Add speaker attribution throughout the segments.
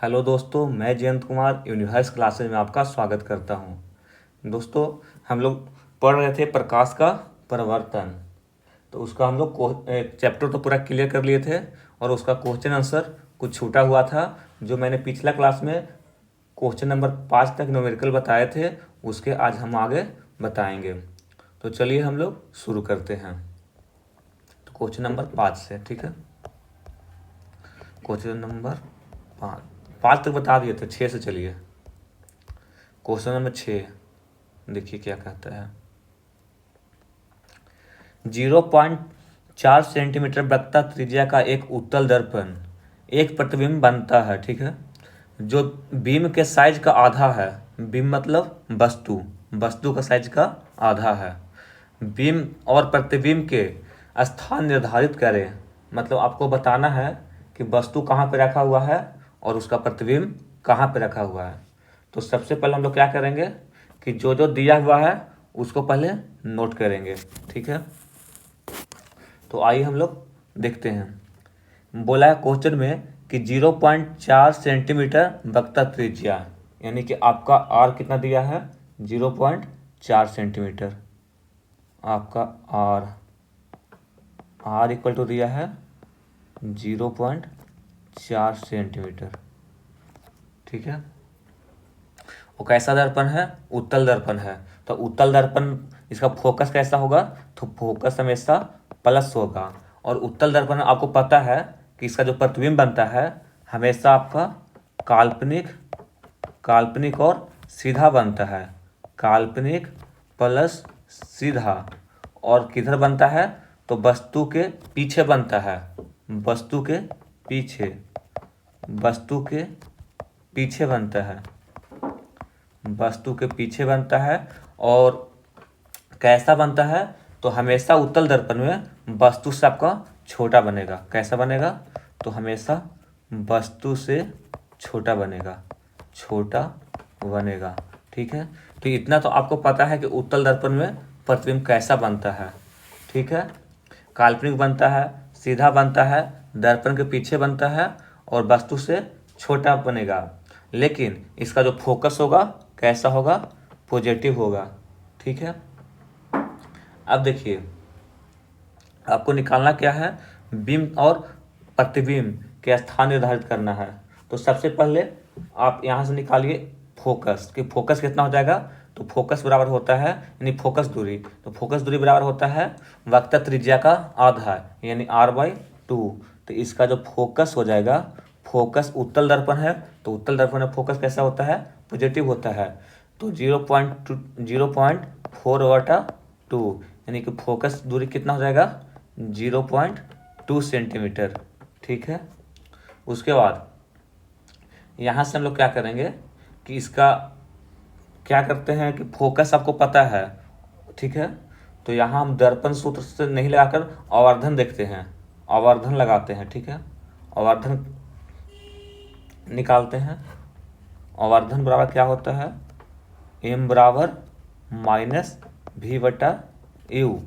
Speaker 1: Hello दोस्तों, मैं Jayant Kumar universe classes में आपका स्वागत करता हूं। दोस्तों, हम लोग पढ़ रहे थे प्रकाश का परिवर्तन। तो उसका हम लोग चैप्टर तो पूरा क्लियर कर लिए थे और उसका क्वेश्चन आंसर कुछ छूटा हुआ था जो मैंने पिछला क्लास में क्वेश्चन नंबर 5 तक न्यूमेरिकल बताए थे, उसके आज हम आगे बताएंगे। तो चलिए हम लोग शुरू करते हैं। तो क्वेश्चन नंबर 5 से, ठीक है। क्वेश्चन नंबर 5 तक बता दिए थे, 6 से चलिए। क्वेश्चन नंबर 6 देखिए क्या कहता है। 0.4 सेंटीमीटर वक्रता त्रिज्या का एक उत्तल दर्पण एक प्रतिबिंब बनता है, ठीक है, जो बीम के साइज का आधा है। बीम मतलब वस्तु, वस्तु का साइज का आधा है। बीम और प्रतिबिंब के स्थान निर्धारित करें। मतलब आपको बताना है कि वस्तु कहाँ पे रखा हुआ है और उसका प्रतिबिंब कहाँ पे रखा हुआ है। तो सबसे पहले हम लोग क्या करेंगे कि जो जो दिया हुआ है उसको पहले नोट करेंगे, ठीक है। तो आइए हम लोग देखते हैं। बोला है क्वेश्चन में कि 0.4 सेंटीमीटर वक्रता त्रिज्या, यानी कि आपका आर कितना दिया है, 0.4 सेंटीमीटर। आपका आर इक्वल टू दिया है 0.4 सेंटीमीटर, ठीक है। वो कैसा दर्पण है, उत्तल दर्पण है। तो उत्तल दर्पण, इसका फोकस कैसा होगा, तो फोकस हमेशा प्लस होगा। और उत्तल दर्पण आपको पता है कि इसका जो प्रतिबिंब बनता है हमेशा आपका काल्पनिक काल्पनिक और सीधा बनता है। काल्पनिक प्लस सीधा। और किधर बनता है, तो वस्तु के पीछे बनता है। वस्तु के पीछे, वस्तु के पीछे बनता है, वस्तु के पीछे बनता है। और कैसा बनता है, तो हमेशा उत्तल दर्पण में वस्तु से आपका छोटा बनेगा। कैसा बनेगा, तो हमेशा वस्तु से छोटा बनेगा, छोटा बनेगा, ठीक है। तो इतना तो आपको पता है कि उत्तल दर्पण में प्रतिबिंब कैसा बनता है, ठीक है। काल्पनिक बनता है, सीधा बनता है, दर्पण के पीछे बनता है और वस्तु से छोटा बनेगा। लेकिन इसका जो फोकस होगा कैसा होगा, पॉजिटिव होगा, ठीक है। अब देखिए आपको निकालना क्या है, बीम और प्रतिबिंब के स्थान निर्धारित करना है। तो सबसे पहले आप यहाँ से निकालिए फोकस, कि फोकस कितना हो जाएगा। तो फोकस बराबर होता है, यानी फोकस दूरी, तो फोकस दूरी बराबर होता है वक्रता त्रिज्या का आधा, यानी r/2। तो इसका जो फोकस हो जाएगा, फोकस उत्तल दर्पण है तो उत्तल दर्पण में फोकस कैसा होता है, पॉजिटिव होता है। तो 0.4/2, यानी कि फोकस दूरी कितना हो जाएगा, 0.2 सेंटीमीटर, ठीक है। उसके बाद यहाँ से हम लोग क्या करेंगे कि इसका क्या करते हैं कि फोकस आपको पता है, ठीक है। तो यहाँ हम दर्पण सूत्र से नहीं लगाकर आवर्धन देखते हैं, आवर्धन लगाते हैं, ठीक है। आवर्धन निकालते हैं। आवर्धन बराबर क्या होता है, m बराबर -v/u।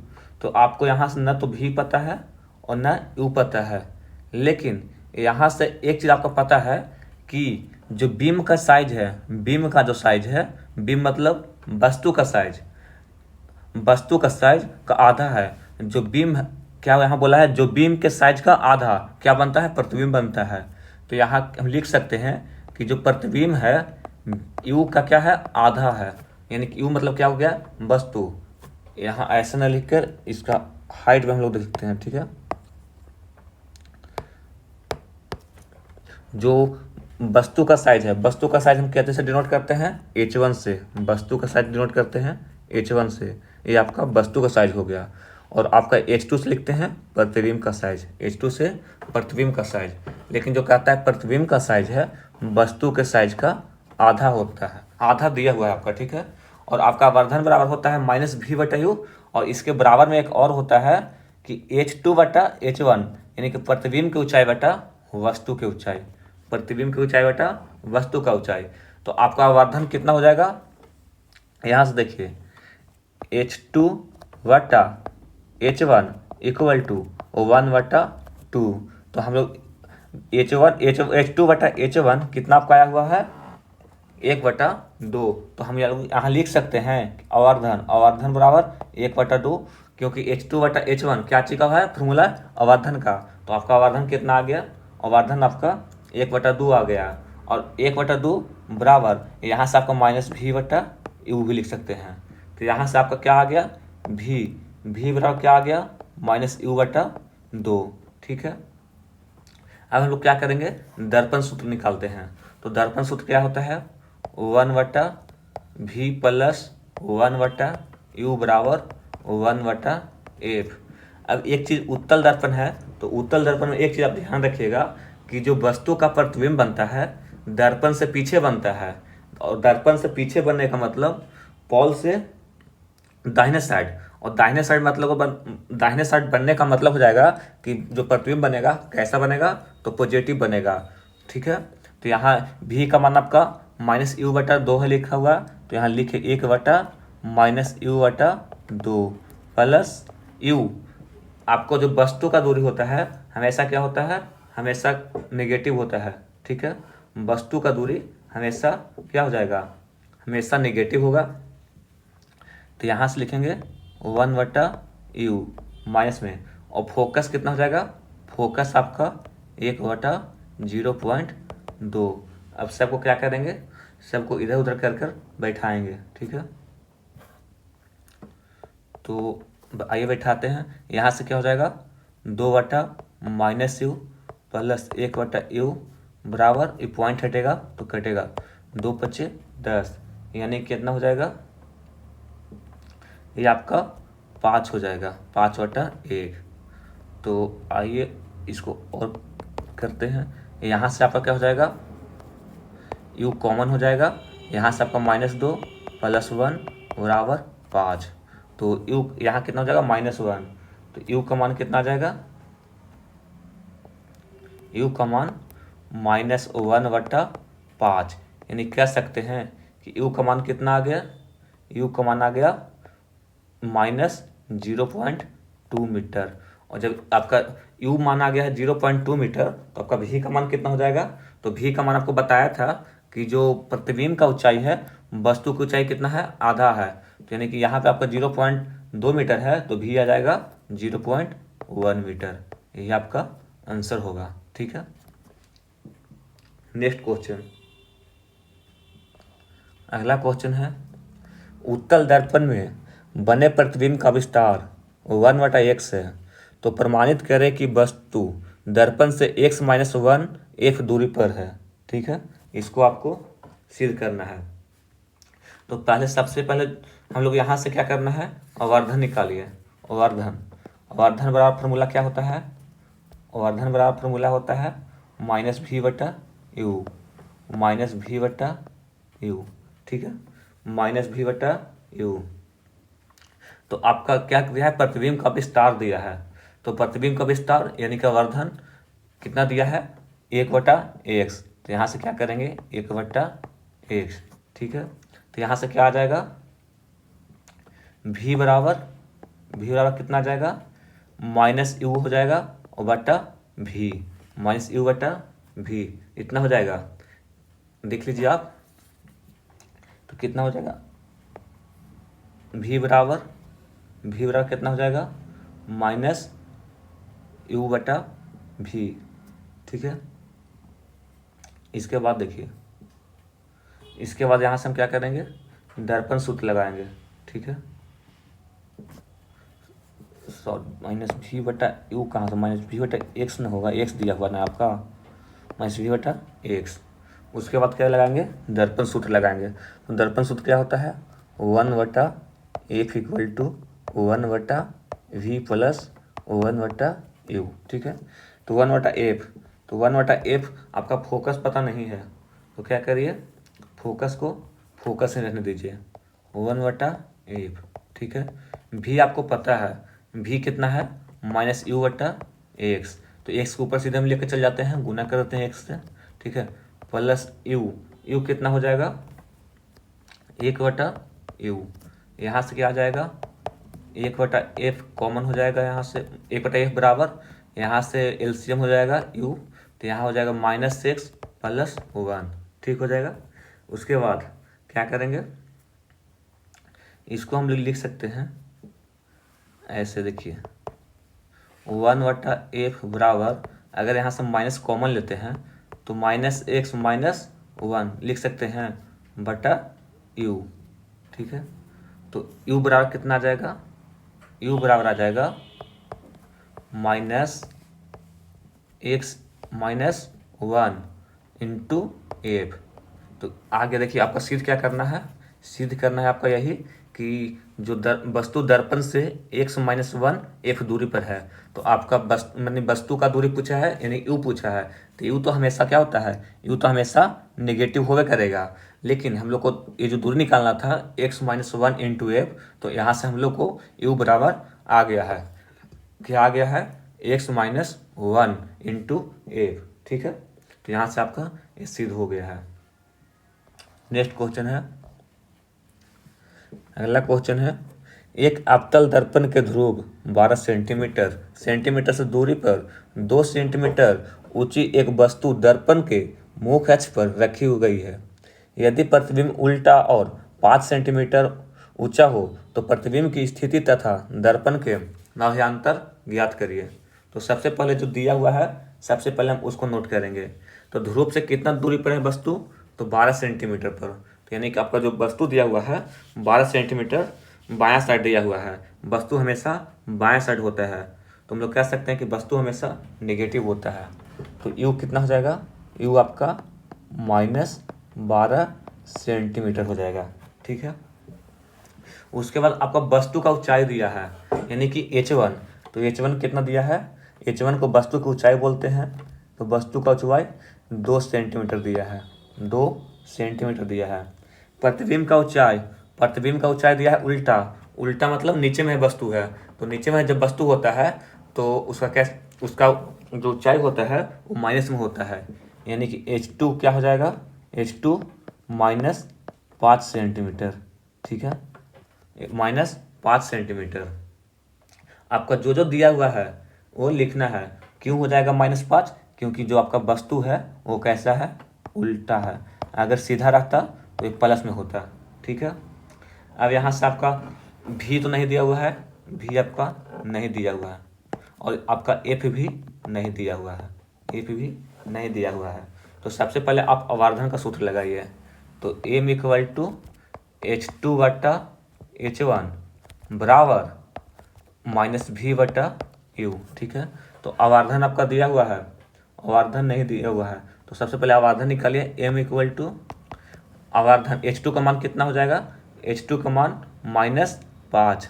Speaker 1: तो आपको यहाँ से न तो v पता है और न u पता है, लेकिन यहाँ से एक चीज़ आपको पता है कि जो बीम का साइज है, बीम का जो साइज है, बीम मतलब वस्तु का साइज, वस्तु का साइज का आधा है। जो बीम क्या यहाँ बोला है, जो बीम के साइज का आधा क्या बनता है, प्रतिबिंब बनता है। तो यहाँ हम लिख सकते हैं कि जो प्रतिबिंब है यू का क्या है, आधा है, यानी कि यू मतलब क्या हो गया, वस्तु। यहाँ ऐसे न लिखकर इसका हाइट में हम लोग लिखते हैं, ठीक है। जो वस्तु का साइज है, वस्तु का साइज हम कहते से डिनोट करते हैं, h1 से। वस्तु का साइज डिनोट करते हैं h1 से। ये आपका वस्तु का साइज हो गया। और आपका h2 से लिखते हैं प्रतिबिंब का साइज, h2 से प्रतिबिंब का साइज। लेकिन जो कहता है प्रतिबिंब का साइज है वस्तु के साइज का आधा होता है, आधा दिया हुआ है आपका, ठीक है। और आपका आवर्धन बराबर होता है -v/u। और इसके बराबर में एक और होता है कि h2/h1, यानी कि प्रतिबिंब की ऊंचाई बटा वस्तु की ऊंचाई, प्रतिबिंब की ऊंचाई बटा वस्तु का ऊंचाई। तो आपका आवर्धन कितना हो जाएगा, यहाँ से देखिए h2/h1 = 1/2। तो हम लोग H2/H1 कितना आपका आया हुआ है 1/2। तो हम यहाँ लिख सकते हैं अवर्धन बराबर 1/2, क्योंकि H2/H1 क्या चीज का है फॉर्मूला अवर्धन का। तो आपका अवर्धन कितना आ गया, अवर्धन आपका 1/2 आ गया। और 1/2 बराबर यहाँ से आपका -V/U भी लिख सकते हैं। तो यहाँ से आपका क्या आ गया V बराबर क्या आ गया -U/2। ठीक है, अब हम लोग क्या करेंगे, दर्पण सूत्र निकालते हैं। तो दर्पण सूत्र क्या होता है 1/V प्लस 1/U बराबर 1/F। अब एक चीज उत्तल दर्पण है, तो उत्तल दर्पण में एक चीज आप ध्यान रखिएगा कि जो वस्तु का प्रतिबिंब बनता है दर्पण से पीछे बनता है। और दर्पण से पीछे बनने का मतलब पॉल से दाहिने साइड, और दाहिने साइड दाहिने साइड बनने का मतलब हो जाएगा कि जो प्रतिबिंब बनेगा कैसा बनेगा, तो पॉजिटिव बनेगा। ठीक है, तो यहाँ भी का मान आपका -U/2 है लिखा हुआ, तो यहाँ लिखे 1/-U/2 प्लस U। आपको जो वस्तु का दूरी होता है हमेशा क्या होता है, हमेशा नेगेटिव होता है। ठीक है, वस्तु का दूरी हमेशा क्या हो जाएगा, हमेशा नेगेटिव होगा। तो यहाँ से लिखेंगे 1/U माइनस में, और फोकस कितना हो जाएगा, फोकस आपका 1/0.2। अब सबको क्या करेंगे, सबको इधर उधर कर कर बैठाएंगे। ठीक है, तो आइए बैठाते हैं। यहाँ से क्या हो जाएगा 2/-U प्लस 1/U बराबर, ये पॉइंट हटेगा तो कटेगा 2×5 = 10, यानी कितना हो जाएगा, ये आपका 5 हो जाएगा, 5/1। तो आइए इसको और करते हैं। यहाँ से आपका क्या हो जाएगा, U कॉमन हो जाएगा, यहाँ से आपका -2 प्लस 1 बराबर 5। तो U यहाँ कितना हो जाएगा -1, तो U का मान कितना आ जाएगा, U का मान -1/5। यानी कह सकते हैं कि U का मान कितना आ गया, U का मान आ गया -0.2 मीटर। और जब आपका U मान आ गया है 0.2 मीटर, तो आपका V का मान कितना हो जाएगा, तो V का मान आपको बताया था कि जो प्रतिबिंब का ऊंचाई है वस्तु की ऊंचाई कितना है, आधा है। तो यानी कि यहाँ पे आपका 0.2 मीटर है, तो V आ जाएगा 0.1 मीटर। यही आपका आंसर होगा। ठीक है, नेक्स्ट क्वेश्चन, अगला क्वेश्चन है, उत्तल दर्पण में बने प्रतिबिंब का विस्तार 1/x है, तो प्रमाणित करें कि वस्तु दर्पण से x-1 f दूरी पर है। ठीक है, इसको आपको सिद्ध करना है। तो सबसे पहले हम लोग यहाँ से क्या करना है, अवर्धन निकालिए। अवर्धन बराबर फॉर्मूला क्या होता है, अवर्धन बराबर फॉर्मूला होता है -V/U, -V/U। ठीक है, -V/U। तो आपका क्या दिया है, प्रतिबिंब का विस्तार दिया है। तो प्रतिबिंब का विस्तार यानी कि अवर्धन कितना दिया है 1/x। तो यहाँ से क्या करेंगे 1/x। ठीक है, तो यहाँ से क्या आ जाएगा V बराबर कितना आ जाएगा -U हो जाएगा और बटा V, -U/V इतना हो जाएगा, देख लीजिए आप। तो कितना हो जाएगा V बराबर कितना हो जाएगा -U/V। ठीक है, इसके बाद देखिए, इसके बाद यहाँ से हम क्या करेंगे, दर्पण सूत्र लगाएंगे। ठीक है, -V/U कहाँ से, -V/x न होगा, x दिया हुआ ना आपका, -V/x। उसके बाद क्या लगाएंगे, दर्पण सूत्र लगाएंगे। तो दर्पण सूत्र क्या होता है 1/f = 1/v प्लस 1/u। ठीक है, तो 1/f आपका फोकस पता नहीं है, तो क्या करिए, फोकस को फोकस में रहने दीजिए, 1/f। ठीक है, v आपको पता है, v कितना है -U/x। तो x के ऊपर सीधे हम लेकर चल जाते हैं, गुना कर देते हैं x से। ठीक है, प्लस u कितना हो जाएगा 1/u। यहाँ से क्या आ जाएगा 1/f कॉमन हो जाएगा, यहाँ से 1/f बराबर, यहाँ से एलसीएम हो जाएगा u तो यहाँ हो जाएगा -x + 1, ठीक हो जाएगा। उसके बाद क्या करेंगे, इसको हम लिख सकते हैं ऐसे, देखिए 1/f बराबर, अगर यहाँ से माइनस कॉमन लेते हैं तो -x - 1 लिख सकते हैं बटा u, ठीक है। तो u बराबर कितना आ जाएगा, u बराबर आ जाएगा -x - 1 इंटू एफ। तो आगे देखिए आपका सिद्ध क्या करना है, सिद्ध करना है आपका यही कि जो वस्तु दर्पण से x - 1 f दूरी पर है, तो आपका वस्तु का दूरी पूछा है यानी u पूछा है, तो u तो हमेशा क्या होता है, u तो हमेशा नेगेटिव होवे करेगा। लेकिन हम लोग को ये जो दूरी निकालना था x - 1 इंटू एफ, तो यहाँ से हम लोग को u बराबर आ गया है, क्या आ गया है, x - 1 इंटू एफ, ठीक है। तो यहाँ से आपका ये सिद्ध हो गया है। नेक्स्ट क्वेश्चन है, अगला क्वेश्चन है, एक अवतल दर्पण के ध्रुव 12 सेंटीमीटर से दूरी पर 2 सेंटीमीटर ऊंची एक वस्तु दर्पण के मुख्य अक्ष पर रखी गई है। यदि प्रतिबिंब उल्टा और 5 सेंटीमीटर ऊंचा हो तो प्रतिबिंब की स्थिति तथा दर्पण के नाभ्यंतर ज्ञात करिए। तो सबसे पहले जो दिया हुआ है, सबसे पहले हम उसको नोट करेंगे। तो ध्रुव से कितना दूरी पर है वस्तु, तो 12 सेंटीमीटर पर। तो यानी कि आपका जो वस्तु दिया हुआ है 12 सेंटीमीटर बायां साइड दिया हुआ है, वस्तु हमेशा बायां साइड होता है, तो हम लोग कह सकते हैं कि वस्तु हमेशा नेगेटिव होता है। तो यू कितना हो जाएगा, यू आपका -12 सेंटीमीटर हो जाएगा, ठीक है। उसके बाद आपका वस्तु का ऊंचाई दिया है यानी कि h1, तो h1 कितना दिया है, h1 को वस्तु की ऊंचाई बोलते हैं, तो वस्तु का ऊंचाई 2 सेंटीमीटर दिया है, 2 सेंटीमीटर दिया है। प्रतिबिंब का ऊंचाई दिया है उल्टा, उल्टा मतलब नीचे में वस्तु है, तो नीचे में जब वस्तु होता है तो उसका जो ऊंचाई होता है वो माइनस में होता है, यानी कि h2 क्या हो जाएगा, h2 -5 सेंटीमीटर, ठीक है, -5 सेंटीमीटर। आपका जो दिया हुआ है वो लिखना है। क्यों हो जाएगा -5, क्योंकि जो आपका वस्तु है वो कैसा है, उल्टा है। अगर सीधा रहता तो ये प्लस में होता, ठीक है। अब यहाँ से आपका भी तो नहीं दिया हुआ है, भी आपका नहीं दिया हुआ है, और आपका एफ भी नहीं दिया हुआ है, एफ भी नहीं दिया हुआ है। तो सबसे पहले आप आवर्धन का सूत्र लगाइए। तो एम इक्वल टू h2 बटा h1 बराबर -v/u, ठीक है। तो आवर्धन आपका दिया हुआ है, आवर्धन नहीं दिया हुआ है, तो सबसे पहले आवर्धन निकालिए। m इक्वल टू आवर्धन h2 का मान कितना हो जाएगा, h2 का मान -5,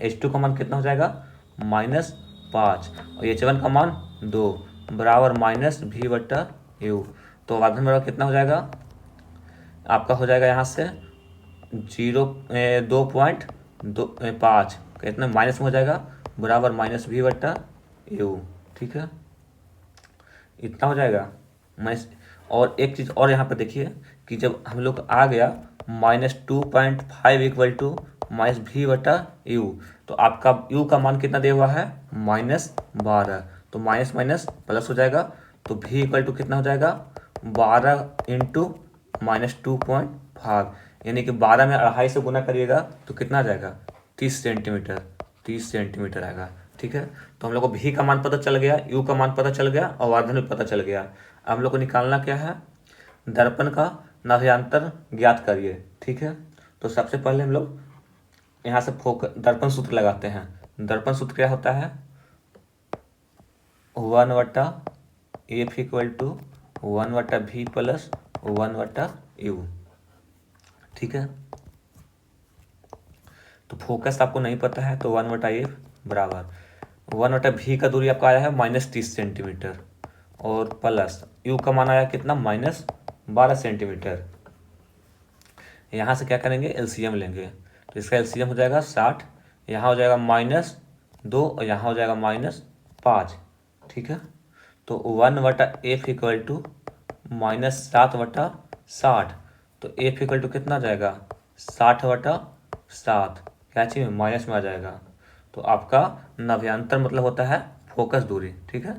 Speaker 1: h2 का मान कितना हो जाएगा, -5, और h1 का मान 2 बराबर -v/u। तो आवर्धन बराबर कितना हो जाएगा, आपका हो जाएगा यहाँ से 2.5, कितना माइनस में हो जाएगा, बराबर -v/u, ठीक है, इतना हो जाएगा माइनस। और एक चीज़ और यहाँ पर देखिए कि जब हम लोग आ गया -2.5 इक्वल टू -v/u, तो आपका u का मान कितना दिया हुआ है, -12, तो माइनस माइनस प्लस हो जाएगा, तो v इक्वल टू कितना हो जाएगा, 12 इंटू -2.5, यानी कि 12 में 2.5 से गुना करिएगा तो कितना आ जाएगा, 30 सेंटीमीटर आएगा, ठीक है। तो हम लोग को भी का मान पता चल गया, यू का मान पता चल गया, और आवर्धन भी पता चल गया। अब हम लोग को निकालना क्या है, दर्पण का नाभ्यंतर ज्ञात करिए, ठीक है। तो सबसे पहले हम लोग यहाँ से दर्पण सूत्र लगाते हैं। दर्पण सूत्र क्या होता है, 1/f equal to 1/v plus 1/u, ठीक है। तो फोकस आपको नहीं पता है तो 1/f बराबर 1/v का दूरी आपका आया है -30 सेंटीमीटर, और प्लस u का मान आया कितना, -12 सेंटीमीटर। यहाँ से क्या करेंगे, एलसीएम लेंगे, तो इसका एलसीएम हो जाएगा 60, यहाँ हो जाएगा -2 और यहाँ हो जाएगा -5, ठीक है। तो 1/f इक्वल टू -7/60, तो f इक्वल टू कितना आ जाएगा, 60/7, क्या चीज़ माइनस में आ जाएगा। तो आपका नाभ्यंतर मतलब होता है फोकस दूरी, ठीक है।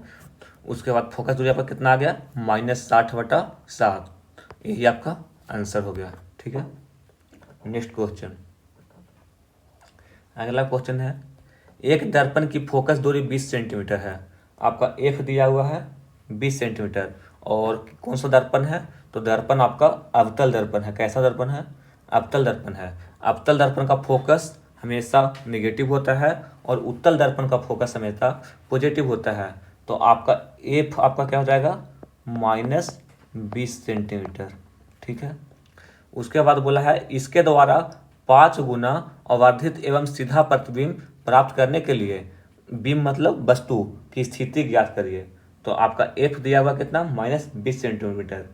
Speaker 1: उसके बाद फोकस दूरी आपका कितना आ गया, -60/7। यही आपका आंसर हो गया। ठीक है, नेक्स्ट क्वेश्चन। अगला क्वेश्चन है, एक दर्पण की फोकस दूरी 20 सेंटीमीटर है। आपका एफ दिया हुआ है 20 सेंटीमीटर, और कौन सा दर्पण है, तो दर्पण आपका अवतल दर्पण है। कैसा दर्पण है, अवतल दर्पण है। अवतल दर्पण का फोकस हमेशा नेगेटिव होता है और उत्तल दर्पण का फोकस हमेशा पॉजिटिव होता है। तो आपका एफ आपका क्या हो जाएगा, -20 सेंटीमीटर। ठीक है, उसके बाद बोला है, इसके द्वारा 5 गुना अवर्धित एवं सीधा प्रतिबिंब प्राप्त करने के लिए बिंब मतलब वस्तु की स्थिति ज्ञात करिए। तो आपका एफ दिया हुआ कितना, -20 सेंटीमीटर।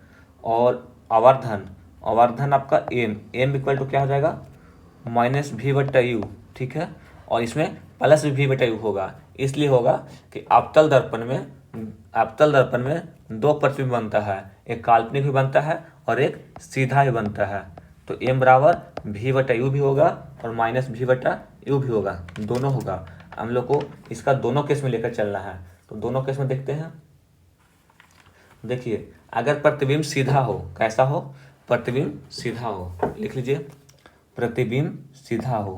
Speaker 1: और आवर्धन, आवर्धन आपका एम इक्वल टू क्या हो जाएगा, -v/u। ठीक है, और इसमें +v/u होगा। इसलिए होगा कि अवतल दर्पण में दो प्रतिबिंब बनता है, एक काल्पनिक भी बनता है और एक सीधा भी बनता है। तो m बराबर v/u भी होगा और -v/u भी होगा, दोनों होगा। हम लोग को इसका दोनों केस में लेकर चलना है। तो दोनों केस में देखते हैं। देखिए, अगर प्रतिबिंब सीधा हो, कैसा हो, प्रतिबिंब सीधा हो, लिख लीजिए, प्रतिबिंब सीधा हो,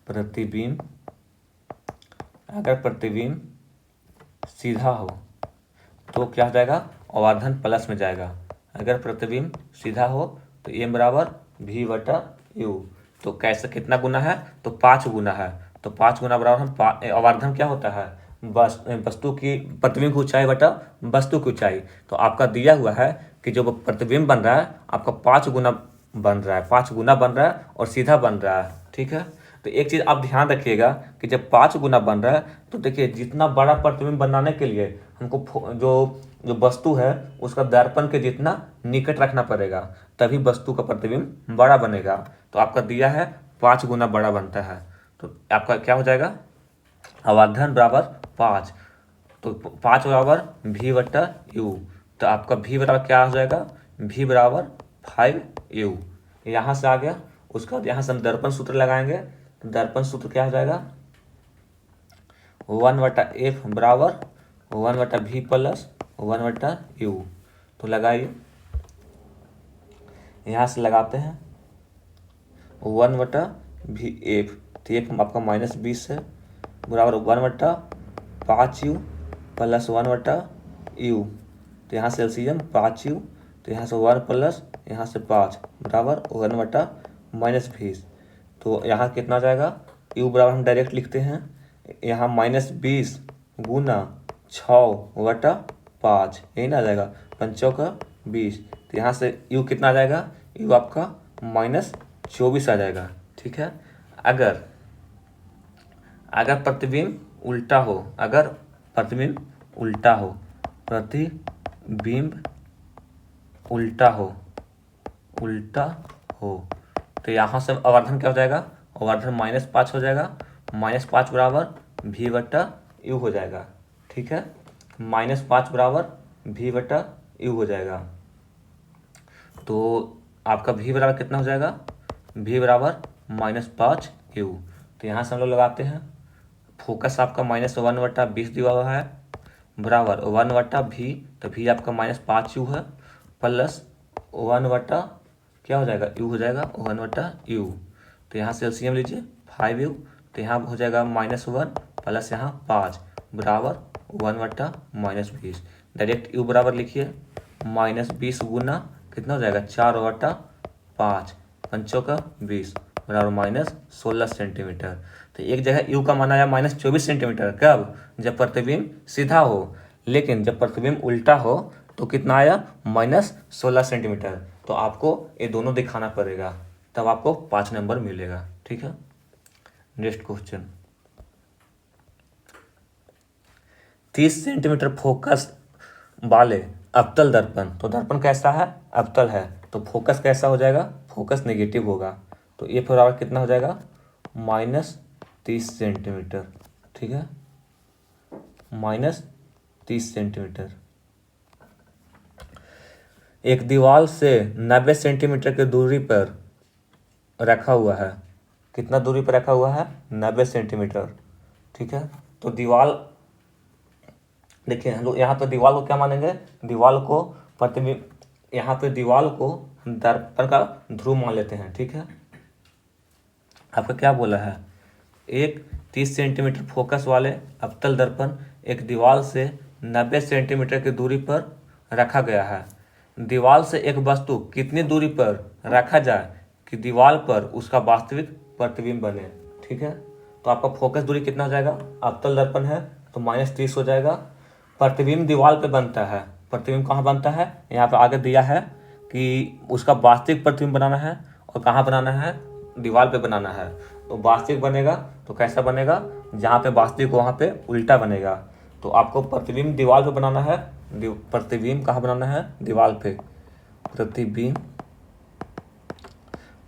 Speaker 1: प्रतिबिंब, अगर प्रतिबिंब सीधा हो तो क्या हो जाएगा, आवर्धन प्लस में जाएगा। अगर प्रतिबिंब सीधा हो तो m बराबर v/u। तो कैसे, कितना गुना है, तो 5 गुना है। तो 5 गुना बराबर हम आवर्धन क्या होता है, वस्तु की प्रतिबिंब की ऊंचाई बटा वस्तु की ऊंचाई। तो आपका दिया हुआ है कि जो प्रतिबिंब बन रहा है आपका 5 गुना बन रहा है, 5 गुना बन रहा है और सीधा बन रहा है। ठीक है, तो एक चीज़ आप ध्यान रखिएगा कि जब 5 गुना बन रहा है तो देखिए, जितना बड़ा प्रतिबिंब बनाने के लिए हमको जो जो वस्तु है उसका दर्पण के जितना निकट रखना पड़ेगा, तभी वस्तु का प्रतिबिंब बड़ा बनेगा। तो आपका दिया है 5 गुना बड़ा बनता है। तो आपका क्या हो जाएगा, आवर्धन बराबर 5। तो 5 बराबर v/u। तो आपका v बराबर क्या हो जाएगा, v बराबर 5u। यहाँ से आ गया। उसके बाद यहाँ से हम दर्पण सूत्र लगाएंगे। तो दर्पण सूत्र क्या हो जाएगा, 1/f बराबर 1/v प्लस 1/u। तो लगाइए, यहाँ से लगाते हैं 1/vf। तो एफ आपका -20 है, बराबर 1/5u प्लस 1/u। तो यहाँ से एलसीएम 5u, तो यहाँ से 1 प्लस यहाँ से 5 बराबर 1/-20। तो यहाँ कितना जाएगा, u बराबर हम डायरेक्ट लिखते हैं, यहाँ -20 गुना 6/5, यही ना आ जाएगा, 5 का 20। तो यहाँ से u कितना आ जाएगा, u आपका -24 आ जाएगा। ठीक है, अगर प्रतिबिंब उल्टा हो, अगर प्रतिबिंब उल्टा हो, प्रतिबिंब उल्टा हो, उल्टा हो, तो यहाँ से आवर्धन क्या हो जाएगा, आवर्धन -5 हो जाएगा। -5 बराबर v/u हो जाएगा। ठीक है, -5 बराबर v/u हो जाएगा। तो आपका v बराबर कितना हो जाएगा, v बराबर -5u। तो यहाँ से हम लोग लगाते हैं, फोकस आपका -1/20 दिया हुआ है, बराबर 1/v। तो v आपका -5u है, प्लस 1/ क्या हो जाएगा, u हो जाएगा, 1/u। तो यहाँ से एलसीएम लीजिए 5u। तो यहाँ हो जाएगा -1 प्लस यहाँ 5 बराबर 1/-20। डायरेक्ट u बराबर लिखिए, -20 गुना कितना हो जाएगा, 4/5, 5 का 20 बराबर -16 सेंटीमीटर। तो एक जगह u का मान आया -24 सेंटीमीटर, कब, जब प्रतिबिंब सीधा हो। लेकिन जब प्रतिबिंब उल्टा हो तो कितना आया, -16 सेंटीमीटर। तो आपको ये दोनों दिखाना पड़ेगा, तब आपको 5 नंबर मिलेगा। ठीक है, नेक्स्ट क्वेश्चन। 30 सेंटीमीटर फोकस वाले अवतल दर्पण, तो दर्पण कैसा है, अवतल है, तो फोकस कैसा हो जाएगा, फोकस नेगेटिव होगा। तो ये बराबर कितना हो जाएगा, -30 सेंटीमीटर। ठीक है, -30 सेंटीमीटर। एक दीवार से 90 सेंटीमीटर की दूरी पर रखा हुआ है। कितना दूरी पर रखा हुआ है, 90 सेंटीमीटर। ठीक है, तो दीवार देखिए हम लोग यहाँ पे दीवार को क्या मानेंगे, दीवार को प्रतिबिंब, यहाँ पे दीवार को हम दर्पण का ध्रुव मान लेते हैं। ठीक है, आपका क्या बोला है, एक 30 सेंटीमीटर फोकस वाले अवतल दर्पण एक दीवार से 90 सेंटीमीटर की दूरी पर रखा गया है। दीवार से एक वस्तु कितनी दूरी पर रखा जाए कि दीवार पर उसका वास्तविक प्रतिबिंब बने। ठीक है, तो आपका फोकस दूरी कितना हो जाएगा, अवतल दर्पण है तो -30 हो जाएगा। प्रतिबिंब दीवार पे बनता है, प्रतिबिंब कहाँ बनता है, यहाँ पे आगे दिया है कि उसका वास्तविक प्रतिबिंब बनाना है और कहाँ बनाना है, दीवार पे बनाना है। तो वास्तविक बनेगा तो कैसा बनेगा, जहाँ पे वास्तविक वहाँ पे उल्टा बनेगा। तो आपको प्रतिबिंब दीवार पे बनाना है, प्रतिबिंब कहाँ बनाना है, दीवार पे।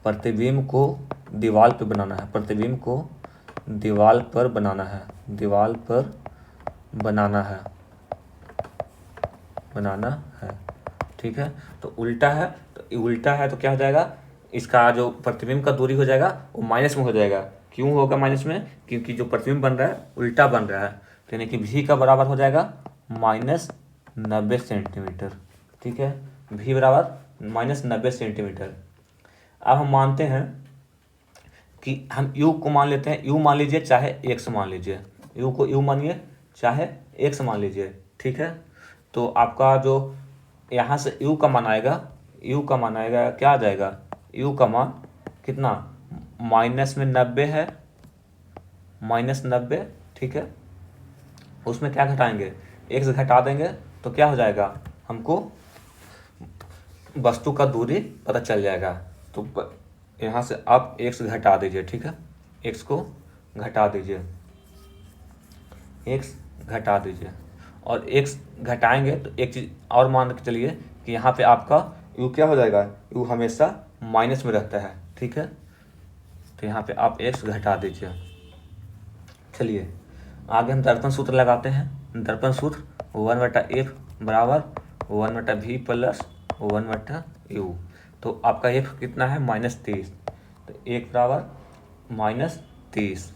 Speaker 1: प्रतिबिंब को दीवार पे बनाना है, प्रतिबिंब को दीवार पर बनाना है, दीवार पर बनाना है। ठीक है, तो उल्टा है, तो उल्टा है तो क्या हो जाएगा, इसका जो प्रतिबिंब का दूरी हो जाएगा वो माइनस में हो जाएगा। क्यों होगा माइनस में, क्योंकि जो प्रतिबिंब बन रहा है उल्टा बन रहा है, तो यानी कि भी का बराबर हो जाएगा -90 सेंटीमीटर। ठीक है, भी बराबर -90 सेंटीमीटर। अब हम मानते हैं कि हम यू को मान लेते हैं, यू मान लीजिए चाहे x मान लीजिए, यू को यू मानिए चाहे x मान लीजिए। ठीक है, तो आपका जो यहाँ से u का मान आएगा, u का मान आएगा क्या आ जाएगा, u का मान कितना, माइनस में 90 है, -90। ठीक है, उसमें क्या घटाएंगे, x घटा देंगे तो क्या हो जाएगा, हमको वस्तु का दूरी पता चल जाएगा। तो यहाँ से आप x घटा दीजिए। ठीक है, x को घटा दीजिए, x घटा दीजिए, और x घटाएंगे तो एक चीज़ और मान के चलिए कि यहाँ पे आपका u क्या हो जाएगा, u हमेशा माइनस में रहता है। ठीक है, तो यहाँ पे आप x घटा दीजिए। चलिए आगे हम दर्पण सूत्र लगाते हैं। दर्पण सूत्र 1/f बराबर 1/v प्लस 1/u। तो आपका f कितना है, -30, तो 1 बराबर -30,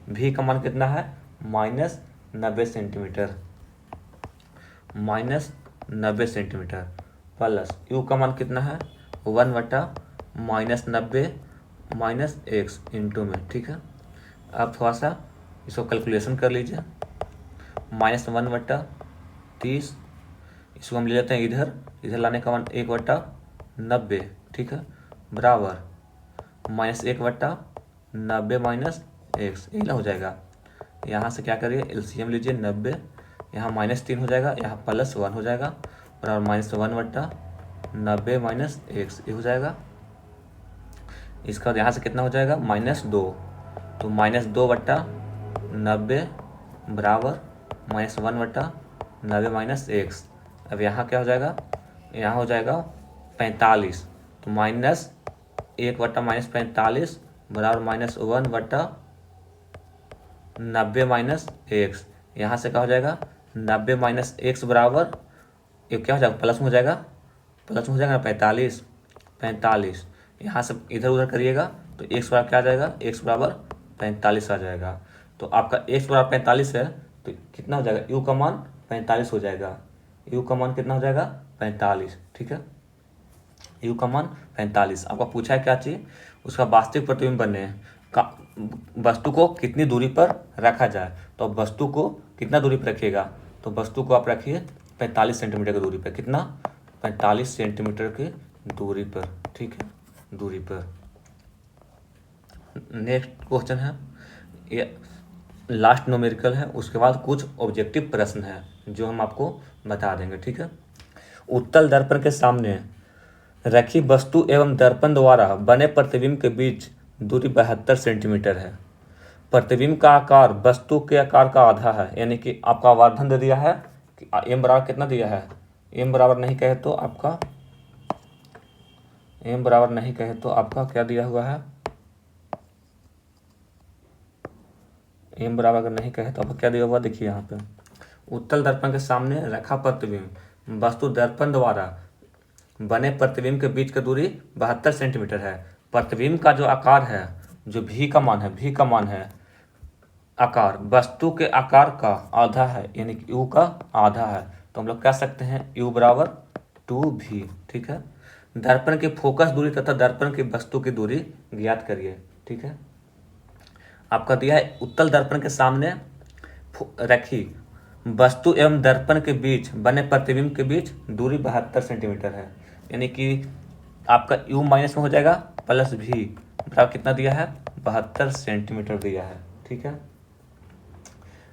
Speaker 1: v का मान कितना है, -90 सेंटीमीटर, -90 सेंटीमीटर, प्लस u का मान कितना है, 1/-90 -x इंटू में। ठीक है, आप थोड़ा सा इसको कैलकुलेशन कर लीजिए, -1/30, इसको हम ले लेते हैं इधर लाने का मान 1/90। ठीक है, बराबर -1/90 -x, ये हो जाएगा। यहाँ से क्या करिए, एलसीएम लीजिए, 90, यहाँ -3 हो जाएगा, यहाँ +1 हो जाएगा, बराबर -1/90 -x, ये हो जाएगा। इसका यहाँ से कितना हो जाएगा, -2, तो -2/90 बराबर -1/90 -x। अब यहाँ क्या हो जाएगा, यहाँ हो जाएगा 45, तो -1/-45 बराबर -1/90 -x। यहाँ से क्या हो जाएगा, 90 -x बराबर, ये क्या हो जाएगा, प्लस में हो जाएगा, प्लस में हो जाएगा 45। यहाँ से इधर उधर करिएगा तो x बराबर क्या आ जाएगा, x बराबर 45 आ जाएगा। तो आपका x बराबर 45 है, तो कितना हो जाएगा, u का मान 45 हो जाएगा, u का मान कितना हो जाएगा, 45। ठीक है, u का मान 45। आपका पूछा है क्या चीज़, उसका वास्तविक प्रतिबिंब बनने का वस्तु को कितनी दूरी पर रखा जाए। तो अब वस्तु को कितना दूरी पर रखिएगा, तो वस्तु को आप रखिए 45 सेंटीमीटर की दूरी पर, कितना, 45 सेंटीमीटर की दूरी पर। ठीक है, दूरी पर। नेक्स्ट क्वेश्चन है, ये लास्ट न्यूमेरिकल है, उसके बाद कुछ ऑब्जेक्टिव प्रश्न है जो हम आपको बता देंगे। ठीक है, उत्तल दर्पण के सामने रखी वस्तु एवं दर्पण द्वारा बने प्रतिबिंब के बीच दूरी 72 सेंटीमीटर है। प्रतिबिंब का आकार वस्तु के आकार का आधा है, यानी कि आपका आवर्धन दे दिया है कि m बराबर कितना दिया है, m बराबर नहीं कहे तो आपका क्या दिया हुआ है, m बराबर अगर नहीं कहे तो आपका क्या दिया हुआ, देखिए यहाँ पे उत्तल दर्पण के सामने रखा प्रतिबिंब वस्तु दर्पण द्वारा बने प्रतिबिंब के बीच की दूरी 72 सेंटीमीटर है। प्रतिबिंब का जो आकार है, जो v का मान है, आकार वस्तु के आकार का आधा है, यानी कि u का आधा है, तो हम लोग कह सकते हैं u बराबर 2v। ठीक है। दर्पण की फोकस दूरी तथा दर्पण की वस्तु की दूरी ज्ञात करिए। ठीक है। आपका दिया है उत्तल दर्पण के सामने रखी वस्तु एवं दर्पण के बीच बने प्रतिबिंब के बीच दूरी 72 सेंटीमीटर है, यानी कि आपका u माइनस में हो जाएगा प्लस v बराबर कितना दिया है 72 सेंटीमीटर दिया है। ठीक है।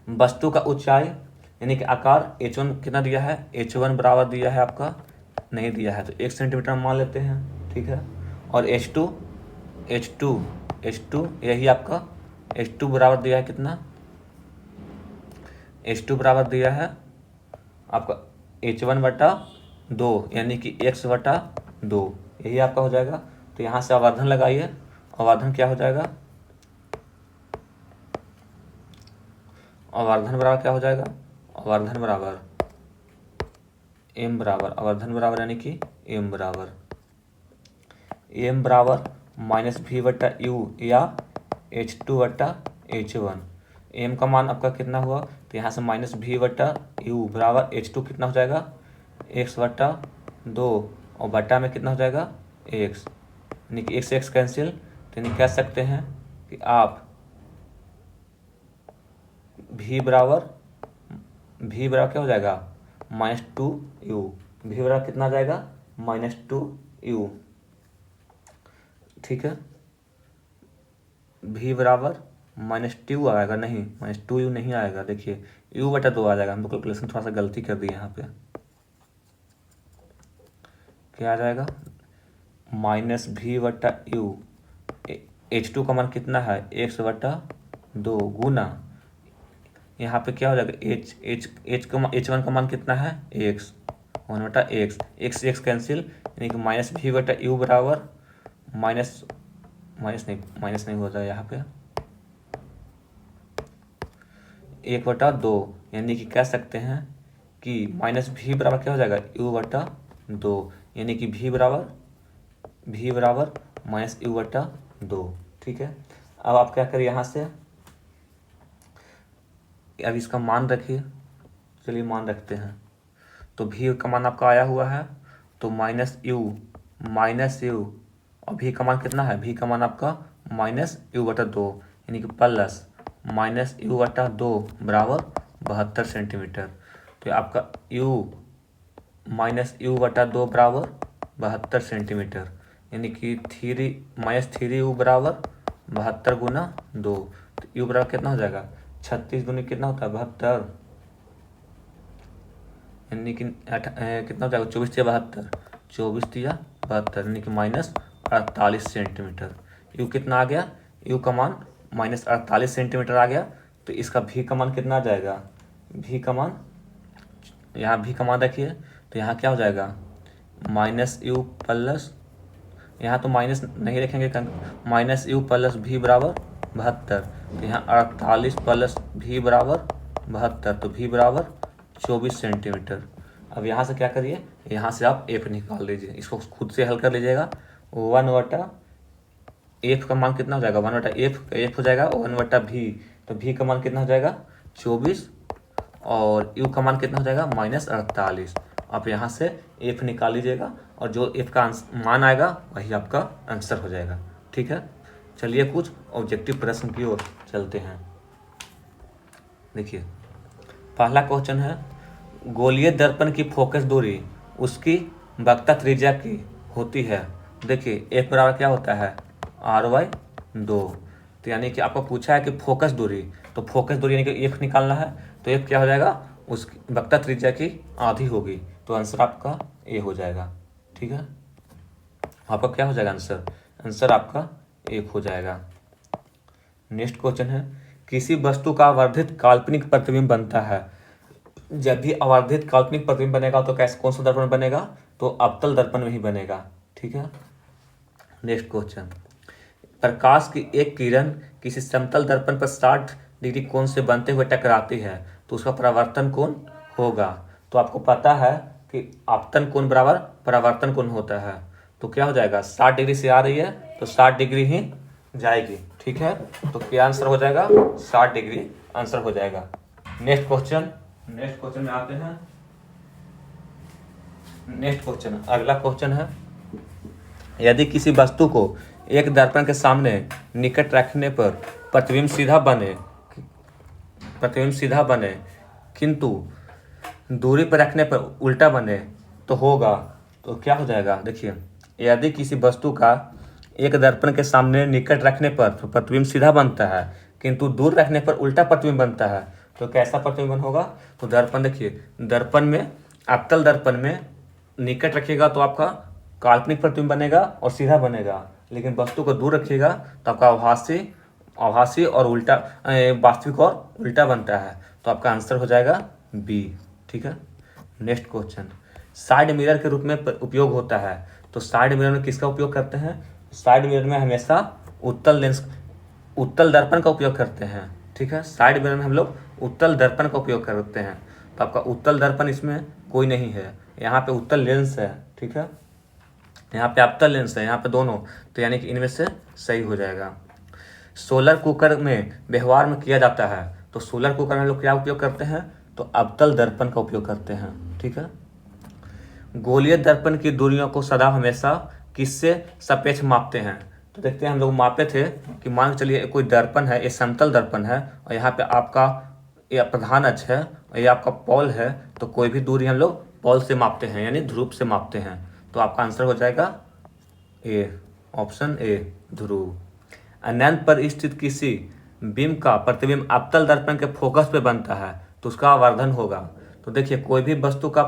Speaker 1: वस्तु का ऊंचाई यानी कि आकार h1 कितना दिया है, h1 बराबर दिया है आपका नहीं दिया है, तो 1 सेंटीमीटर मान लेते हैं। ठीक है। और h2 यही आपका h2 बराबर दिया है कितना, h2 बराबर दिया है आपका h1/2 यानी कि x/2, यही आपका हो जाएगा। तो यहाँ से आवर्धन लगाइए, आवर्धन क्या हो जाएगा, आवर्धन बराबर क्या हो जाएगा, आवर्धन बराबर m बराबर, आवर्धन बराबर यानी कि m बराबर -v/u या h2/h1। m का मान आपका कितना हुआ, तो यहाँ से -v/u बराबर h2 कितना हो जाएगा x/2 और बटा में कितना हो जाएगा x, यानी कि x कैंसिल, तो यानी कह सकते हैं कि आप v बराबर क्या हो जाएगा -2u, v बराबर कितना आ जाएगा -2u। ठीक है। v बराबर -2 आएगा, नहीं -2u नहीं आएगा, देखिए u/2 आ जाएगा, हम तो कैलकुलेशन थोड़ा सा गलती कर दिए यहाँ पे। क्या आ जाएगा -v/u, h2 का मान कितना है x/2 गुना यहाँ पे क्या हो जाएगा h1 का मान कितना है x, 1/x, x कैंसिल, यानी कि -v/u बराबर माइनस नहीं होता है यहाँ पे 1/2, यानी कि कह सकते हैं कि -v बराबर क्या हो जाएगा u/2, यानी कि v बराबर -u/2। ठीक है। अब आप क्या करिए यहाँ से, अब इसका मान रखिए, चलिए मान रखते हैं, तो v का मान आपका आया हुआ है, तो -u और v का मान कितना है, v का मान आपका -u/2 यानी कि प्लस -u/2 बराबर 72 सेंटीमीटर। तो आपका u -u/2 बराबर 72 सेंटीमीटर, यानी कि -3u बराबर 72 गुना 2, तो u बराबर कितना हो जाएगा 36 दूनी कितना होता है 72, यानी कि कितना हो जाएगा 24×72 यानी कि -48 सेंटीमीटर। यू कितना आ गया, यू का मान -48 सेंटीमीटर आ गया। तो इसका भी का मान कितना आ जाएगा, भी का मान, यहाँ भी का मान रखिए, तो यहाँ क्या हो जाएगा -u प्लस, यहाँ तो माइनस नहीं रखेंगे, -u प्लस भी बराबर 72, तो यहाँ 48 प्लस भी बराबर 72, तो भी बराबर 24 सेंटीमीटर। अब यहाँ से क्या करिए, यहाँ से आप f निकाल लीजिए, इसको खुद से हल कर लीजिएगा। 1/f का मान कितना हो जाएगा 1/f हो जाएगा 1/v, तो v का मान कितना हो जाएगा 24 और u का मान कितना हो जाएगा -48। आप यहाँ से f निकाल लीजिएगा और जो f का मान आएगा वही आपका आंसर हो जाएगा। ठीक है। चलिए कुछ ऑब्जेक्टिव प्रश्न की ओर चलते हैं। देखिए पहला क्वेश्चन है, गोलीय दर्पण की फोकस दूरी उसकी वक्रता त्रिज्या की होती है। देखिए f बराबर क्या होता है r/2, तो यानी कि आपको पूछा है कि फोकस दूरी, तो फोकस दूरी यानी कि f निकालना है, तो f क्या हो जाएगा उसकी वक्रता त्रिज्या की आधी होगी, तो आंसर आपका a हो जाएगा। ठीक है। आपका क्या हो जाएगा आंसर, आंसर आपका 1 हो जाएगा। नेक्स्ट क्वेश्चन है, किसी वस्तु का आवर्धित काल्पनिक प्रतिबिंब बनता है। जब भी आवर्धित काल्पनिक प्रतिबिंब बनेगा तो कैसे कौन सा दर्पण बनेगा, तो अवतल दर्पण में ही बनेगा। ठीक है। नेक्स्ट क्वेश्चन, प्रकाश की एक किरण किसी समतल दर्पण पर 60 डिग्री कोण से बनते हुए टकराती है, तो उसका परावर्तन कोण होगा। तो आपको पता है कि आपतन कोण बराबर परावर्तन कोण होता है, तो क्या हो जाएगा 60 डिग्री से आ रही है तो 60 डिग्री ही जाएगी। ठीक है, तो क्या आंसर हो जाएगा? 60 डिग्री आंसर हो जाएगा। नेक्स्ट क्वेश्चन में आते हैं। नेक्स्ट क्वेश्चन, अगला क्वेश्चन है, यदि किसी वस्तु को एक दर्पण के सामने निकट रखने पर प्रतिबिंब सीधा बने किंतु दूरी पर रखने पर उल्टा बने तो होगा, तो क्या हो जाएगा? देखिए, यदि किसी वस्तु का एक दर्पण के सामने निकट रखने पर प्रतिबिंब सीधा बनता है किंतु दूर रखने पर उल्टा प्रतिबिंब बनता है, तो कैसा प्रतिबिंब होगा? तो दर्पण, देखिए, दर्पण में, अवतल दर्पण में निकट रखिएगा तो आपका काल्पनिक प्रतिबिंब बनेगा और सीधा बनेगा, लेकिन वस्तु को दूर रखिएगा तो आपका आभासी और उल्टा, वास्तविक और उल्टा बनता है, तो आपका आंसर हो जाएगा बी। ठीक है, नेक्स्ट क्वेश्चन, साइड मिरर के रूप में उपयोग होता है, तो साइड मिरर में किसका उपयोग करते हैं? साइड मिरर में हमेशा उत्तल दर्पण का उपयोग करते हैं। ठीक है, साइड मिरर में हम लोग उत्तल दर्पण का उपयोग करते हैं, तो आपका उत्तल दर्पण इसमें कोई नहीं है, यहाँ पे उत्तल लेंस है। ठीक है, यहाँ पे अवतल लेंस है, यहाँ पे दोनों, तो यानी कि इनमें से सही हो जाएगा। सोलर कुकर में व्यवहार में किया जाता है, तो सोलर कुकर में हम लोग क्या उपयोग करते हैं? तो अवतल दर्पण का उपयोग करते हैं। ठीक है, गोलीय दर्पण की दूरियों को सदा हमेशा किससे सापेक्ष मापते हैं? तो देखते हैं, हम लोग मापे थे कि मान के चलिए कोई दर्पण है, ये समतल दर्पण है और यहाँ पे आपका ये प्रधान अक्ष है और ये आपका पॉल है, तो कोई भी दूरी हम लोग पॉल से मापते हैं, यानी ध्रुव से मापते हैं, तो आपका आंसर हो जाएगा ए, ऑप्शन ए, ध्रुव। अनंत पर स्थित किसी बिंब का प्रतिबिंब अवतल दर्पण के फोकस पे बनता है, तो उसका आवर्धन होगा। तो देखिए, कोई भी वस्तु का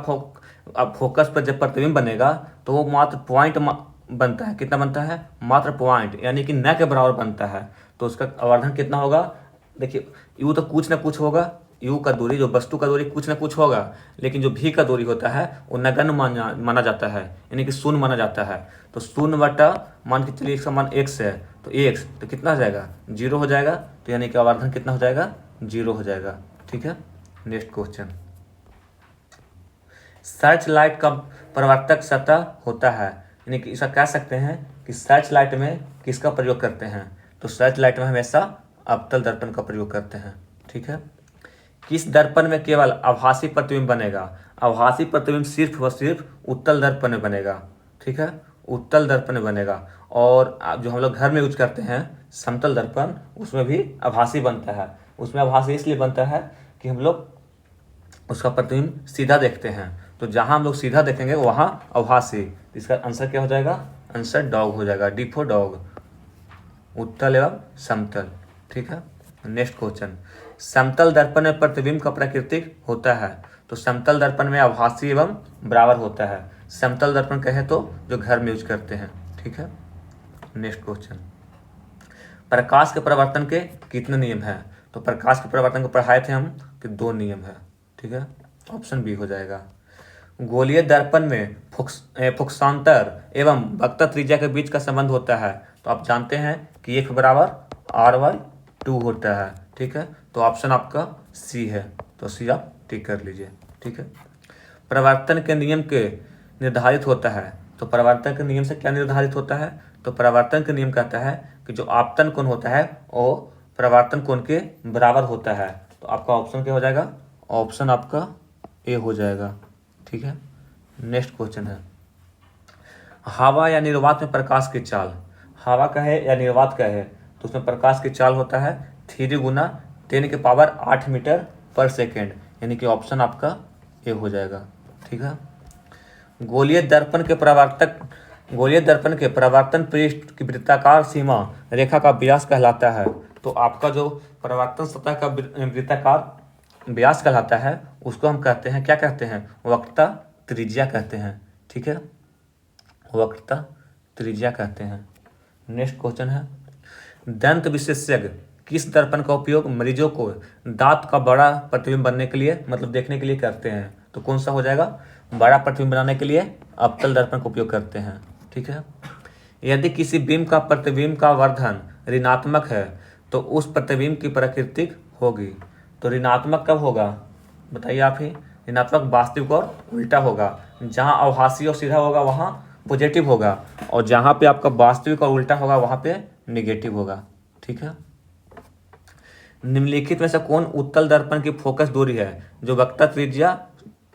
Speaker 1: फोकस पर जब प्रतिबिंब बनेगा तो वो मात्र पॉइंट बनता है। कितना बनता है? मात्र पॉइंट, यानी कि न के बराबर बनता है, तो उसका आवर्धन कितना होगा? देखिए, यू तो कुछ ना कुछ होगा, यू का दूरी, जो वस्तु का दूरी कुछ ना कुछ होगा, लेकिन जो भी का दूरी होता है वो नगण्य माना जाता है, यानी कि शून्य माना जाता है। तो शून्य बटा, मान के चलिए इसका मान x है, तो x तो कितना हो जाएगा? 0 हो जाएगा, तो यानी कि आवर्धन कितना हो जाएगा? 0 हो जाएगा। ठीक है, नेक्स्ट क्वेश्चन, सर्च लाइट का परावर्तक सतह होता है, यानी कि ऐसा कह सकते हैं कि सर्च लाइट में किसका प्रयोग करते हैं? तो सर्च लाइट में हमेशा अवतल दर्पण का प्रयोग करते हैं। ठीक है, किस दर्पण में केवल आभासी प्रतिबिंब बनेगा? आभासी प्रतिबिंब सिर्फ व सिर्फ उत्तल दर्पण में बनेगा। ठीक है, उत्तल दर्पण में बनेगा, और जो हम लोग घर में यूज करते हैं समतल दर्पण, उसमें भी आभासी बनता है। उसमें आभासी इसलिए बनता है कि हम लोग उसका प्रतिबिंब सीधा देखते हैं, तो जहां हम लोग सीधा देखेंगे वहां आभासी। इसका आंसर क्या हो जाएगा? आंसर डॉग हो जाएगा, डी फॉर डॉग, उत्तल एवं समतल। ठीक है, नेक्स्ट क्वेश्चन, समतल दर्पण में प्रतिबिंब का प्राकृतिक होता है, तो समतल दर्पण में आभासी एवं बराबर होता है। समतल दर्पण कहे तो जो घर में यूज करते हैं। ठीक है, नेक्स्ट क्वेश्चन, प्रकाश के परावर्तन के कितने नियम हैं? तो प्रकाश के परावर्तन को पढ़ाए थे हम कि 2 नियम है। ठीक है, ऑप्शन बी हो जाएगा। गोलीय दर्पण में फोकसांतर एवं वक्रता त्रिज्या के बीच का संबंध होता है, तो आप जानते हैं कि 1 बराबर r/2 होता है। ठीक है, तो ऑप्शन आपका सी है, तो सी आप टिक कर लीजिए। ठीक है, परावर्तन के नियम के निर्धारित होता है, तो परावर्तन के नियम से क्या निर्धारित होता है? तो परावर्तन के नियम कहता है कि जो आपतन कोण होता है वो परावर्तन कोण के बराबर होता है, तो आपका ऑप्शन क्या हो जाएगा? ऑप्शन आपका ए हो जाएगा। ठीक है, नेक्स्ट क्वेश्चन है, हवा या निर्वात में प्रकाश की चाल, हवा का है या निर्वात का है, तो उसमें प्रकाश की चाल होता है 3 गुना 10⁸ मीटर पर सेकेंड, यानी कि ऑप्शन आपका ए हो जाएगा। ठीक है, गोलीय दर्पण के परावर्तन पृष्ठ की वृत्ताकार सीमा रेखा का व्यास कहलाता है, तो आपका जो परावर्तन सतह का वृत्ताकार व्यास कहलाता है उसको हम कहते हैं, क्या कहते हैं? वक्रता त्रिज्या कहते हैं। ठीक है, वक्रता त्रिज्या कहते हैं। नेक्स्ट क्वेश्चन है, दंत विशेषज्ञ किस दर्पण का उपयोग मरीजों को दांत का बड़ा प्रतिबिंब बनने के लिए, मतलब देखने के लिए करते हैं? तो कौन सा हो जाएगा? बड़ा प्रतिबिंब बनाने के लिए अवतल दर्पण का उपयोग करते हैं। ठीक है, यदि किसी बिंब का प्रतिबिंब का वर्धन ऋणात्मक है तो उस प्रतिबिंब की प्राकृतिक होगी, तो ऋणात्मक कब होगा? बताइए आप ही। ऋणात्मक वास्तविक और उल्टा होगा, जहां आभासी और सीधा होगा वहां पॉजिटिव होगा, और जहां पे आपका वास्तविक और उल्टा होगा वहां पे नेगेटिव होगा। ठीक है। निम्नलिखित में से कौन उत्तल दर्पण की फोकस दूरी है जो वक्ता त्रिज्या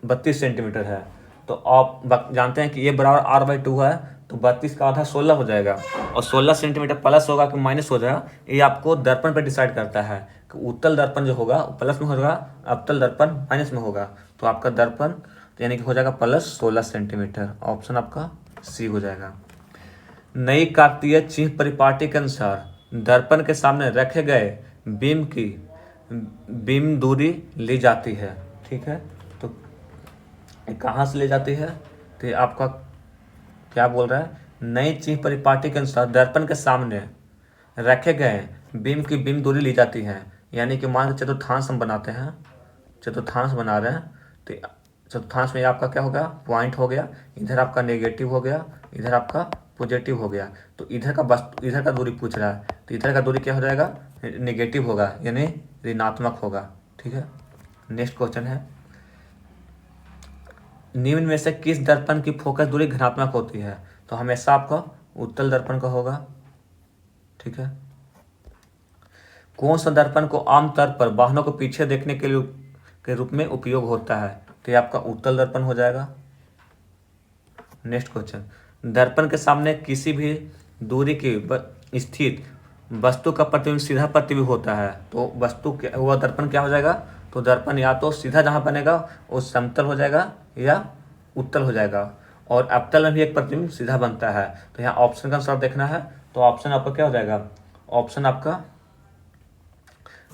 Speaker 1: 32 सेंटीमीटर है? तो आप जानते हैं कि ये बराबर r/2 है, तो 32 का आधा 16 हो जाएगा, और 16 सेंटीमीटर प्लस होगा कि माइनस हो जाएगा, ये आपको दर्पण पर डिसाइड करता है कि उत्तल दर्पण जो होगा प्लस में होगा, अवतल दर्पण माइनस में होगा। तो आपका दर्पण यानी कि हो जाएगा प्लस 16 सेंटीमीटर। ऑप्शन आपका सी हो जाएगा। नई काकतीय चिह्न परिपाटी के अनुसार दर्पण के सामने रखे गए बीम की बीम दूरी ली जाती है। ठीक है, तो कहाँ से ली जाती है? तो आपका क्या बोल रहा है, नई चिह्न परिपाटी के अनुसार दर्पण के सामने रखे गए बीम की बीम दूरी ली जाती है। यानी कि मान के चतुर्थांश हम बनाते हैं, चतुर्थांश बना रहे हैं, तो चतुर्थांश में आपका क्या हो गया, पॉइंट हो गया, इधर आपका नेगेटिव हो गया, इधर आपका पॉजिटिव हो गया। तो इधर का दूरी पूछ रहा है, तो इधर का दूरी क्या हो जाएगा, नेगेटिव होगा, यानी ऋणात्मक होगा। ठीक है। नेक्स्ट क्वेश्चन है, निम्न में से किस दर्पण की फोकस दूरी धनात्मक होती है? तो हमेशा आपका उत्तल दर्पण का होगा। ठीक है। कौन सा दर्पण को आमतौर पर वाहनों को पीछे देखने के रूप में उपयोग होता है? तो ये आपका उत्तल दर्पण हो जाएगा। नेक्स्ट क्वेश्चन, दर्पण के सामने किसी भी दूरी की स्थित वस्तु का प्रतिबिंब सीधा प्रतिबिंब होता है, तो वह दर्पण क्या हो जाएगा? तो दर्पण या तो सीधा जहाँ बनेगा वो समतल हो जाएगा या उत्तल हो जाएगा, और अवतल में भी एक प्रतिबिंब सीधा बनता है। तो यहाँ ऑप्शन का अनुसार देखना है, तो ऑप्शन आपका क्या हो जाएगा? ऑप्शन आपका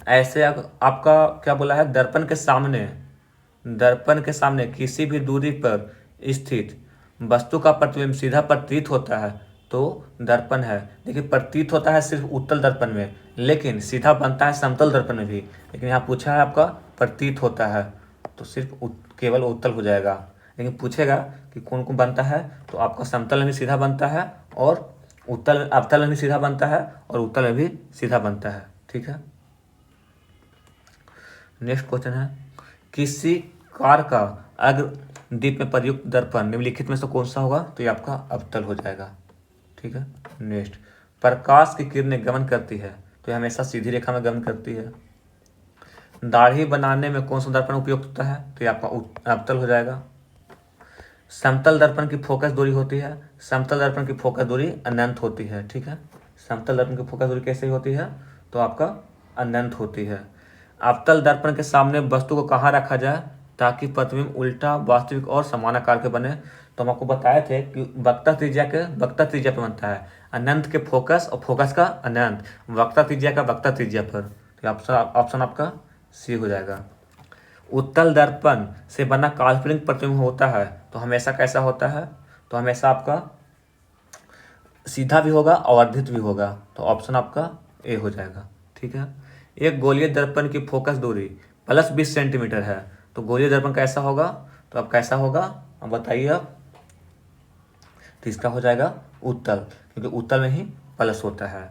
Speaker 1: ऐसे आपका क्या बोला है, दर्पण के सामने किसी भी दूरी पर स्थित वस्तु का प्रतिबिंब सीधा प्रतीत होता है तो दर्पण है। देखिए, प्रतीत होता है सिर्फ उत्तल दर्पण में, लेकिन सीधा बनता है समतल दर्पण में भी। लेकिन यहाँ पूछा है आपका प्रतीत होता है, तो सिर्फ केवल उत्तल हो जाएगा। लेकिन पूछेगा कि कौन कौन बनता है, तो आपका समतल में भी सीधा बनता है, और अवतल में भी सीधा बनता है, और उत्तल में भी सीधा बनता है। ठीक है। नेक्स्ट क्वेश्चन है, किसी कार का अग्र दीप में प्रयुक्त दर्पण निम्नलिखित में से कौन सा होगा? तो ये आपका अवतल हो जाएगा। ठीक है। नेक्स्ट, प्रकाश की किरणें गमन करती है, तो ये हमेशा सीधी रेखा में गमन करती है। दाढ़ी बनाने में कौन सा दर्पण उपयुक्त होता है? तो ये आपका अवतल हो जाएगा। समतल दर्पण की फोकस दूरी होती है, समतल दर्पण की फोकस दूरी अनंत होती है। ठीक है। समतल दर्पण की फोकस दूरी कैसे होती है? तो आपका अनंत होती है। अवतल दर्पण के सामने वस्तु को कहाँ रखा जाए ताकि प्रतिबिंब उल्टा, वास्तविक और समान आकार के बने? तो हम आपको बताए थे कि वक्ता त्रिज्या पर बनता है, अनंत के फोकस और फोकस का अनंत, वक्ता त्रिज्या पर। तो ऑप्शन आपका सी हो जाएगा। उत्तल दर्पण से बना काल्पनिक प्रतिबिंब होता है, तो हमेशा कैसा होता है? तो हमेशा आपका सीधा भी होगा, आवर्धित भी होगा। तो ऑप्शन आपका ए हो जाएगा। ठीक है। एक गोलीय दर्पण की फोकस दूरी प्लस 20 सेंटीमीटर है, तो गोलीय दर्पण कैसा होगा? तो अब कैसा होगा, अब बताइए आप। तो इसका हो जाएगा उत्तल, क्योंकि उत्तल में ही प्लस होता है।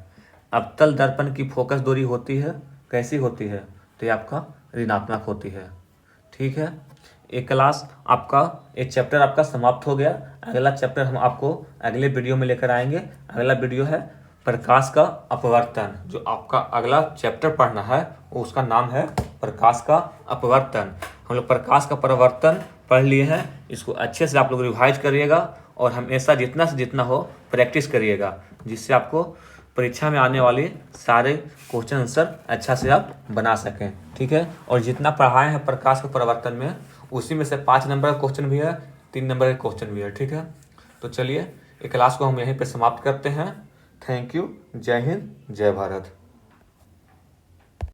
Speaker 1: अवतल दर्पण की फोकस दूरी होती है, कैसी होती है? तो ये आपका ऋणात्मक होती है। ठीक है। एक क्लास आपका, एक चैप्टर आपका समाप्त हो गया। अगला चैप्टर हम आपको अगले वीडियो में लेकर आएंगे। अगला वीडियो है प्रकाश का अपवर्तन। जो आपका अगला चैप्टर पढ़ना है उसका नाम है प्रकाश का अपवर्तन। हम लोग प्रकाश का परावर्तन पढ़ लिए हैं, इसको अच्छे से आप लोग रिवाइज करिएगा, और हमेशा जितना से जितना हो प्रैक्टिस करिएगा, जिससे आपको परीक्षा में आने वाले सारे क्वेश्चन आंसर अच्छा से आप बना सकें। ठीक है। और जितना पढ़ाए हैं प्रकाश के परावर्तन में, उसी में से 5 नंबर का क्वेश्चन भी है, 3 नंबर का क्वेश्चन भी है। ठीक है। तो चलिए, इस क्लास को हम यहीं पे समाप्त करते हैं। Thank you. जय हिंद, जय भारत।